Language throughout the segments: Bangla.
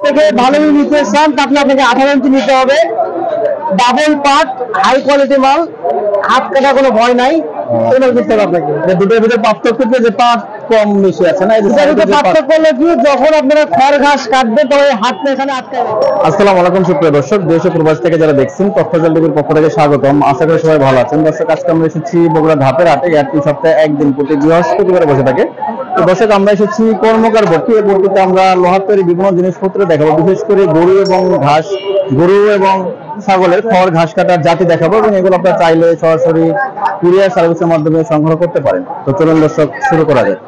থেকে ভালো নিতে চান তাহলে আপনাকে 18 ইঞ্চি নিতে হবে। ডাবল পার্ট হাই কোয়ালিটি মাল, হাত কাটা কোনো ভয় নাই। আপনাকে দুটোর ভিতরে পার্থক্য যে পার্ট কম বেশি আছে না, পার্থক্য হলো কি, যখন আপনারা খড় ঘাস কাটবেন তখন হাতটা এখানে আটকে যাবে। আসসালামু আলাইকুম সুপ্রিয় দর্শক, দেশ ও প্রবাস থেকে যারা দেখছেন তথ্যজাল টিভির পক্ষ থেকে স্বাগতম। আশা করি সবাই ভালো আছেন। দর্শক, আজকে আমরা এসেছি বগুড়া ধাপের হাটে। একটি সপ্তাহে একদিন প্রতি বৃহস্পতিবার বসে থাকে। তো দর্শক, আমরা এসেছি কর্মকার ভর্তি। এই ভর্তিতে আমরা লোহার তৈরি বিভিন্ন জিনিসপত্র দেখাবো, বিশেষ করে গরু এবং ছাগলের খড় ঘাস কাটার জাতি দেখাবো, এবং এগুলো আপনারা চাইলে সরাসরি কুরিয়ার সার্ভিসের মাধ্যমে সংগ্রহ করতে পারেন। তো চলুন দর্শক, শুরু করা যায়।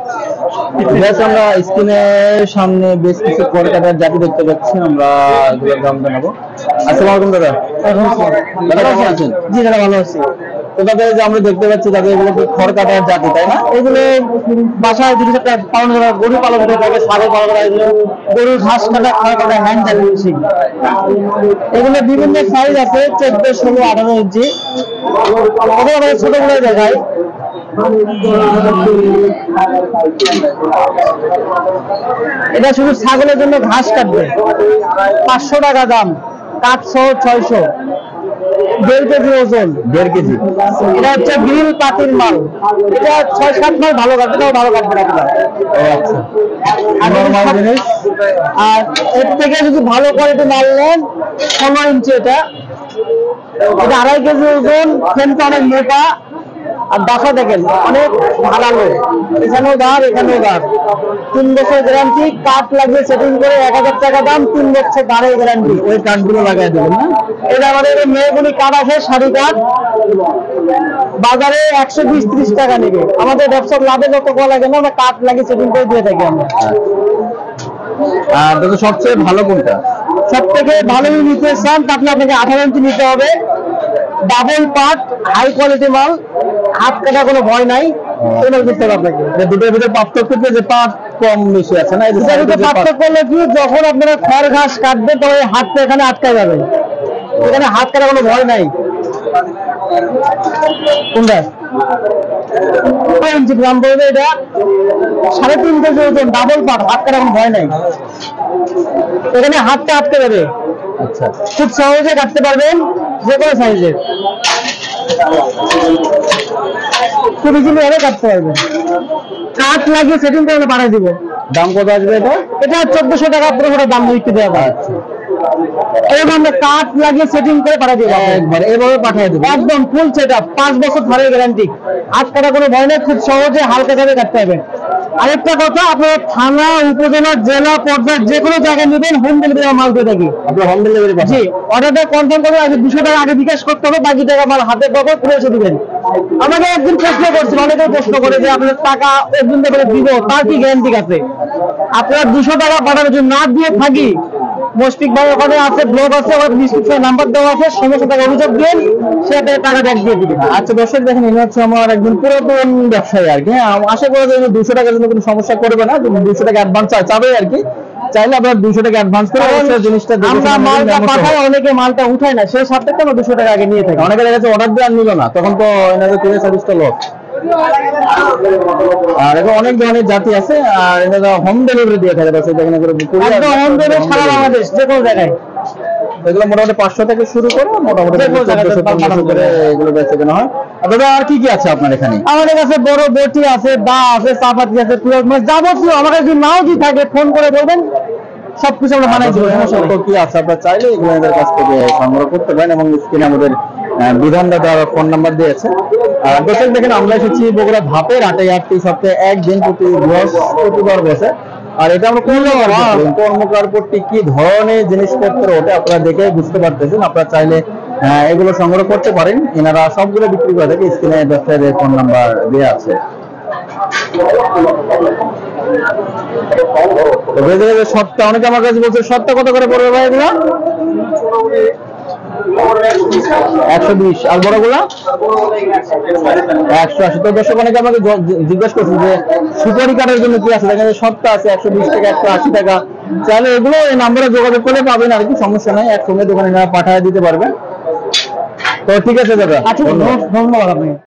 আমরা স্ক্রিনের সামনে বেশ কিছু খড় কাটার জাতি দেখতে পাচ্ছি, আমরা এগুলোর দাম জানাবো। আসসালামু আলাইকুম দাদা। দাদা কেমন আছেন? জি দাদা, ভালো আছি। তো দাদা, যে আমরা দেখতে পাচ্ছি দাদা, এগুলো খড় কাটার জাতি, তাই না? এগুলো বাসায় পালন করা, গরু পালন করে থাকে, ছাগল পালন করা, এগুলো গরুর ঘাস কাটা, খড় কাটা হ্যান্ড জাতি। এগুলো বিভিন্ন সাইজ আছে, 14, 16, 18 ইঞ্চি। ছোটগুলো দেখায়। এটা শুধু ছাগলের জন্য ঘাস কাটবে, 500 টাকা দাম, কাঠ সহ 600, 1.5 কেজি ওজন, 1.5 কেজি। এটা হচ্ছে গ্রিল পাতির মাল। এটা 6-7 মাল ভালো কাটবে, ভালো কাটবে আপনার। আর এর থেকে যদি ভালো কোয়ালিটি মাল নেন, 16 ইঞ্চি, এটা 2.5 কেজি ওজন, ফ্রেমটা অনেক মোটা, আর দাফা দেখেন অনেক ভালো, এখানেও দাঁড় এখানেও দাঁড়। 3 বছর গ্যারান্টি, কাঠ লাগিয়ে সেটিং করে 1000 টাকা দাম, 3 বছর দাঁড়ের গ্যারান্টি। ওই কাঠগুলো লাগাই দেবেন না? এটা আমাদের মেয়েগুলি কাঠ আছে, শাড়ি কাঠ, বাজারে 120-30 টাকা নেবে। আমাদের ব্যবসার লাভে যত করা লাগে না, আমরা কাঠ লাগিয়ে সেটিং করে দিয়ে থাকি আমরা। আর দাদা, সবচেয়ে ভালো কোনটা? সব থেকে ভালো নিতে চান তাহলে আপনাকে 18 ইঞ্চি নিতে হবে। ডাবল পার্ট হাই কোয়ালিটি মাল, হাত কাটা কোনো ভয় নাই। আপনাকে দুটোর ভিতরে পার্থক্য যে পার্ট কম বেশি আছে না, পার্থক্য হলো কি, যখন আপনারা খড় ঘাস কাটবেন তখন হাতটা এখানে আটকে যাবে। এখানে হাত কাটা কোনো ভয় নাই। কোনটা ইঞ্চি গ্রাম পড়বে? এটা 3.5 কেজি ওজন, ডাবল পার্ট, হাত কাটা কোনো ভয় নাই। এখানে হাতটা আটকে যাবে। আচ্ছা, খুব সহজে কাটতে পারবেন, যে কোনো সাইজের, খুব ইজিলি ভাবে কাটতে পারবেন। কাঠ লাগিয়ে সেটিং করে পাঠিয়ে দিব। দাম কত আসবে এটা? এটা 1400 টাকা, 1500 দাম বিক্রি দেওয়া। এরকম আমরা কাঠ লাগিয়ে সেটিং করে পাঠিয়ে দিব, একবার এভাবে পাঠিয়ে দেবো, একদম ফুল সেটআপ, 5 বছর ধরে গ্যারান্টি। হাত কাটা কোনো ভয় নেই, খুব সহজে হালকা ভাবে কাটতে হবে। আরেকটা কথা, আপনারা থানা, উপজেলা, জেলা পর্যায়ে যে কোনো জায়গায় নেবেন, হোম ডেলিভারি মাল দিয়ে থাকি। আপনার হোম ডেলিভারি? জি, অর্ডারটা কনফার্ম করবেন, আগে 200 টাকা আগে বিকাশ করতে হবে, বাকি টাকা মাল হাতে পাবো, পৌঁছে দিবেন। আমাকে একদিন প্রশ্ন করছিল, অনেকেই প্রশ্ন করে যে আপনাদের টাকা একদিন ধরে দিব, তার কি গ্যারান্টি আছে? আপনারা 200 টাকা পাঠানোর জন্য না দিয়ে থাকি, মস্তিক ভাই ওখানে আছে, ব্লগ আছে, ডিসক্রিপশনে নাম্বার দেওয়া আছে, সমস্ত টাকা অভিযোগ দিন, সে টাকা ব্যাক দিয়ে দিবেন। আচ্ছা দর্শক, দেখেন, ইনি হচ্ছে আমার একজন পুরাতন ব্যবসায়ী আর কি। আশা করা যায় 200 টাকার জন্য কোনো সমস্যা করবে না। 200 টাকা অ্যাডভান্স চাবে আর কি। চাইলে আপনার 200 টাকা অ্যাডভান্স করে জিনিসটা আমরা মালটা পাঠাই, অনেকে মালটা উঠায় না, সে সাথে আমরা 200 টাকা আগে নিয়ে থাকি। অনেকের কাছে অর্ডার দিয়ে আর নিল না, তখন তো এনাদের কুরিয়ার সার্ভিসটা লস। আর এখন অনেক ধরনের জাতি আছে, আর এনারা হোম ডেলিভারি দিয়ে থাকে। হোম ডেলিভারি সারা বাংলাদেশ, যে কোনো জায়গায়। এগুলো মোটামুটি 500 থেকে শুরু করে মোটামুটি 1400 করে এগুলো বেচে কেনা হয়। দাদা, আর কি কি আছে আপনার এখানে? আমাদের কাছে বড় বটি আছে, দা আছে, চাপাতি আছে, পিঁয়াজ, মানে যাবতীয়। আমার কাছে যদি নাও যদি থাকে, ফোন করে বলবেন, সবকিছু আমরা বানাই দেবো। কি আছে আপনার চাইলে এগুলো এদের কাছ থেকে সংগ্রহ করতে পারেন, এবং স্ক্রিনে আমাদের বিধানদাতা ফোন নাম্বার দিয়েছে। আর দর্শক দেখেন, আমরা এসেছি বগুড়া ধাপের হাটে। হাটটি সপ্তাহে একদিন প্রতি বৃহস্পতিবার বসে। আর এটা আমরা কর্মকার পট্টি কি ধরনের জিনিসপত্র ওটা আপনারা দেখে বুঝতে পারতেছেন। আপনারা চাইলে এগুলো সংগ্রহ করতে পারেন। এনারা সবগুলো বিক্রি করে থাকে। স্ক্রিনে ব্যবসায়ীদের ফোন নাম্বার দেওয়া আছে। সপ্তাহ অনেকে আমার কাছে বলছে, সপ্তাহ কত করে পড়বে ভাই এগুলো? 120। আর বড় গুলা 180। তো দর্শক, অনেকে আমাকে জিজ্ঞেস করছেন যে সুপারি কাটার জন্য কি আছে। দেখেন, সপ্তাহ আছে 120 টাকা, 180 টাকা। চাইলে এগুলো এই নাম্বারে যোগাযোগ করলে পাবেন আর কি, সমস্যা নাই। একসঙ্গে দোকানে পাঠিয়ে দিতে পারবেন। তো ঠিক আছে দাদা, ধন্যবাদ আপনি।